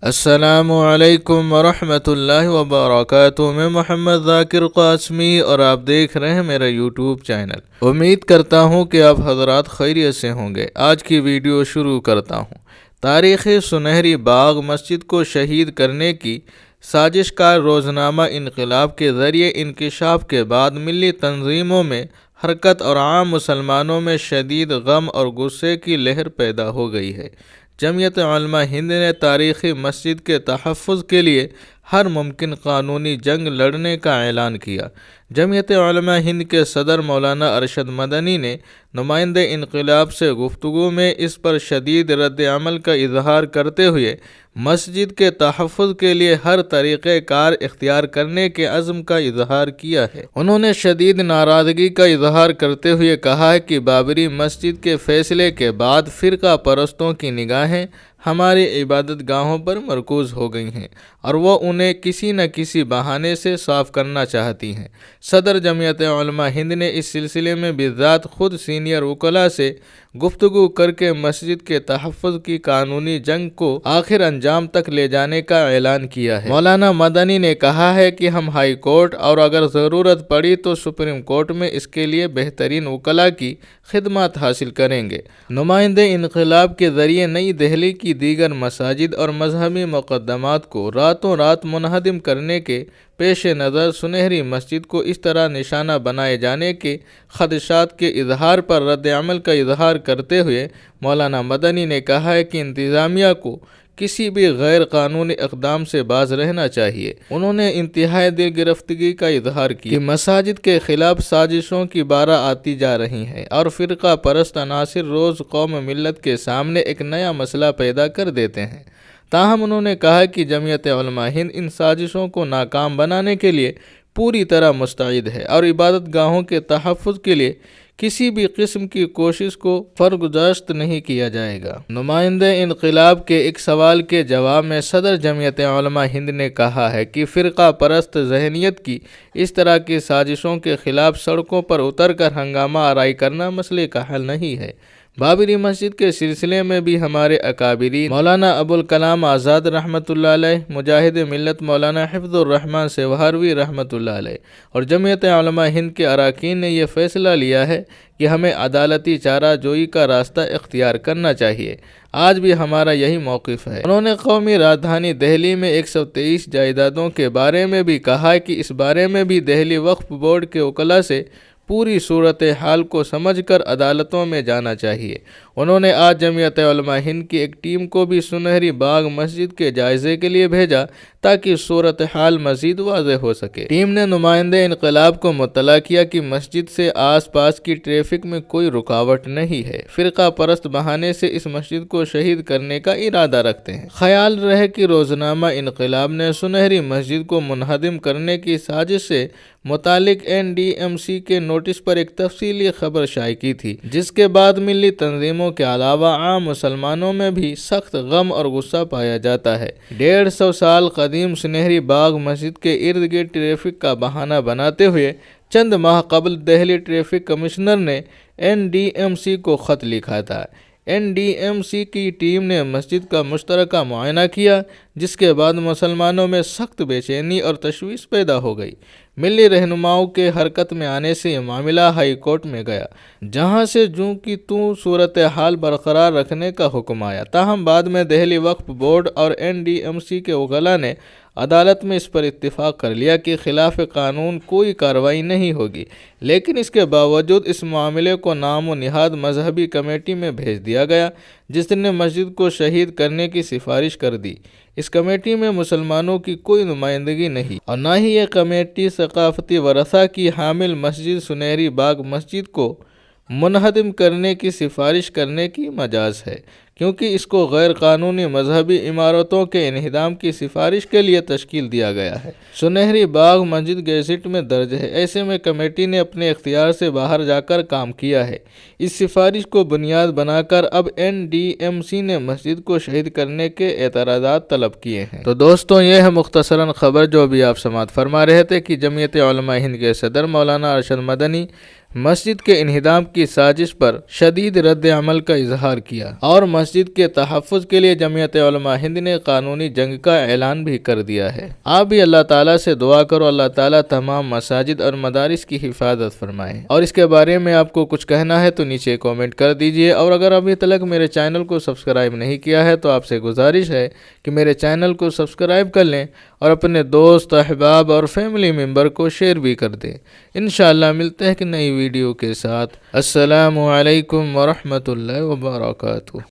السلام علیکم ورحمۃ اللہ وبرکاتہ۔ میں محمد ذاکر قاسمی اور آپ دیکھ رہے ہیں میرا یوٹیوب چینل۔ امید کرتا ہوں کہ آپ حضرات خیریت سے ہوں گے۔ آج کی ویڈیو شروع کرتا ہوں۔ تاریخی سنہری باغ مسجد کو شہید کرنے کی سازش کا روزنامہ انقلاب کے ذریعے انکشاف کے بعد ملی تنظیموں میں حرکت اور عام مسلمانوں میں شدید غم اور غصے کی لہر پیدا ہو گئی ہے۔ جمعیت علماء ہند نے تاریخی مسجد کے تحفظ کے لیے ہر ممکن قانونی جنگ لڑنے کا اعلان کیا۔ جمعیت علماء ہند کے صدر مولانا ارشد مدنی نے نمائندہ انقلاب سے گفتگو میں اس پر شدید رد عمل کا اظہار کرتے ہوئے مسجد کے تحفظ کے لیے ہر طریقہ کار اختیار کرنے کے عزم کا اظہار کیا ہے۔ انہوں نے شدید ناراضگی کا اظہار کرتے ہوئے کہا ہے کہ بابری مسجد کے فیصلے کے بعد فرقہ پرستوں کی نگاہیں ہماری عبادت گاہوں پر مرکوز ہو گئی ہیں اور وہ انہیں کسی نہ کسی بہانے سے صاف کرنا چاہتی ہیں۔ صدر جمعیت علماء ہند نے اس سلسلے میں بالذات خود سینئر وکلاء سے گفتگو کر کے مسجد کے تحفظ کی قانونی جنگ کو آخر انجام تک لے جانے کا اعلان کیا ہے۔ مولانا مدنی نے کہا ہے کہ ہم ہائی کورٹ اور اگر ضرورت پڑی تو سپریم کورٹ میں اس کے لیے بہترین وکلاء کی خدمات حاصل کریں گے۔ نمائندہ انقلاب کے ذریعے نئی دہلی کی دیگر مساجد اور مذہبی مقدمات کو راتوں رات منہدم کرنے کے پیش نظر سنہری مسجد کو اس طرح نشانہ بنائے جانے کے خدشات کے اظہار پر رد عمل کا اظہار کرتے ہوئے مولانا مدنی نے کہا ہے کہ انتظامیہ کو کسی بھی غیر قانونی اقدام سے باز رہنا چاہیے۔ انہوں نے انتہائی دل گرفتگی کا اظہار کیا کہ مساجد کے خلاف سازشوں کی بارہ آتی جا رہی ہیں اور فرقہ پرست عناصر روز قوم ملت کے سامنے ایک نیا مسئلہ پیدا کر دیتے ہیں۔ تاہم انہوں نے کہا کہ جمعیت علماء ہند ان سازشوں کو ناکام بنانے کے لیے پوری طرح مستعد ہے اور عبادت گاہوں کے تحفظ کے لیے کسی بھی قسم کی کوشش کو فرگزاشت نہیں کیا جائے گا۔ نمائندہ انقلاب کے ایک سوال کے جواب میں صدر جمعیت علماء ہند نے کہا ہے کہ فرقہ پرست ذہنیت کی اس طرح کی سازشوں کے خلاف سڑکوں پر اتر کر ہنگامہ آرائی کرنا مسئلے کا حل نہیں ہے۔ بابری مسجد کے سلسلے میں بھی ہمارے اکابرین مولانا ابوالکلام آزاد رحمۃ اللہ علیہ، مجاہد ملت مولانا حفظ الرحمن سیوہاروی رحمۃ اللہ علیہ اور جمعیت علماء ہند کے اراکین نے یہ فیصلہ لیا ہے کہ ہمیں عدالتی چارہ جوئی کا راستہ اختیار کرنا چاہیے۔ آج بھی ہمارا یہی موقف ہے۔ انہوں نے قومی راجدھانی دہلی میں 123 جائیدادوں کے بارے میں بھی کہا کہ اس بارے میں بھی دہلی وقف بورڈ کے وکلاء سے پوری صورتحال کو سمجھ کر عدالتوں میں جانا چاہیے۔ انہوں نے آج جمعیت علماء ہند کی ایک ٹیم کو بھی سنہری باغ مسجد کے جائزے کے لیے بھیجا تاکہ صورتحال مزید واضح ہو سکے۔ ٹیم نے نمائندہ انقلاب کو مطلع کیا کہ مسجد سے آس پاس کی ٹریفک میں کوئی رکاوٹ نہیں ہے۔ فرقہ پرست بہانے سے اس مسجد کو شہید کرنے کا ارادہ رکھتے ہیں۔ خیال رہے کہ روزنامہ انقلاب نے سنہری مسجد کو منہدم کرنے کی سازش سے متعلق NDMC کے نوٹس پر ایک تفصیلی خبر شائع کی تھی، جس کے بعد ملی تنظیموں کے علاوہ عام مسلمانوں میں بھی سخت غم اور غصہ پایا جاتا ہے۔ 150 سال قدیم سنہری باغ مسجد کے ارد گرد ٹریفک کا بہانہ بناتے ہوئے چند ماہ قبل دہلی ٹریفک کمشنر نے NDMC کو خط لکھا تھا۔ NDMC کی ٹیم نے مسجد کا مشترکہ معائنہ کیا، جس کے بعد مسلمانوں میں سخت بے چینی اور تشویش پیدا ہو گئی۔ ملی رہنماؤں کے حرکت میں آنے سے یہ معاملہ ہائی کورٹ میں گیا، جہاں سے جوں کی توں صورتحال برقرار رکھنے کا حکم آیا۔ تاہم بعد میں دہلی وقف بورڈ اور NDMC کے وکلاء نے عدالت میں اس پر اتفاق کر لیا کہ خلاف قانون کوئی کارروائی نہیں ہوگی، لیکن اس کے باوجود اس معاملے کو نام و نہاد مذہبی کمیٹی میں بھیج دیا گیا، جس نے مسجد کو شہید کرنے کی سفارش کر دی۔ اس کمیٹی میں مسلمانوں کی کوئی نمائندگی نہیں اور نہ ہی یہ کمیٹی ثقافتی ورثہ کی حامل مسجد سنہری باغ مسجد کو منہدم کرنے کی سفارش کرنے کی مجاز ہے، کیونکہ اس کو غیر قانونی مذہبی عمارتوں کے انہدام کی سفارش کے لیے تشکیل دیا گیا ہے۔ سنہری باغ مسجد گیزٹ میں درج ہے، ایسے میں کمیٹی نے اپنے اختیار سے باہر جا کر کام کیا ہے۔ اس سفارش کو بنیاد بنا کر اب NDMC نے مسجد کو شہید کرنے کے اعتراضات طلب کیے ہیں۔ تو دوستوں، یہ ہے مختصراً خبر جو ابھی آپ سماعت فرما رہے تھے کہ جمعیت علماء ہند کے صدر مولانا ارشد مدنی مسجد کے انہدام کی سازش پر شدید رد عمل کا اظہار کیا اور مسجد کے تحفظ کے لیے جمعیت علماء ہند نے قانونی جنگ کا اعلان بھی کر دیا ہے۔ آپ بھی اللہ تعالیٰ سے دعا کرو اللہ تعالیٰ تمام مساجد اور مدارس کی حفاظت فرمائے، اور اس کے بارے میں آپ کو کچھ کہنا ہے تو نیچے کامنٹ کر دیجئے، اور اگر ابھی تک میرے چینل کو سبسکرائب نہیں کیا ہے تو آپ سے گزارش ہے کہ میرے چینل کو سبسکرائب کر لیں اور اپنے دوست، احباب اور فیملی ممبر کو شیئر بھی کر دیں۔ انشاءاللہ ملتے ہیں کہ نئی ویڈیو کے ساتھ۔ السلام علیکم ورحمۃ اللہ وبرکاتہ۔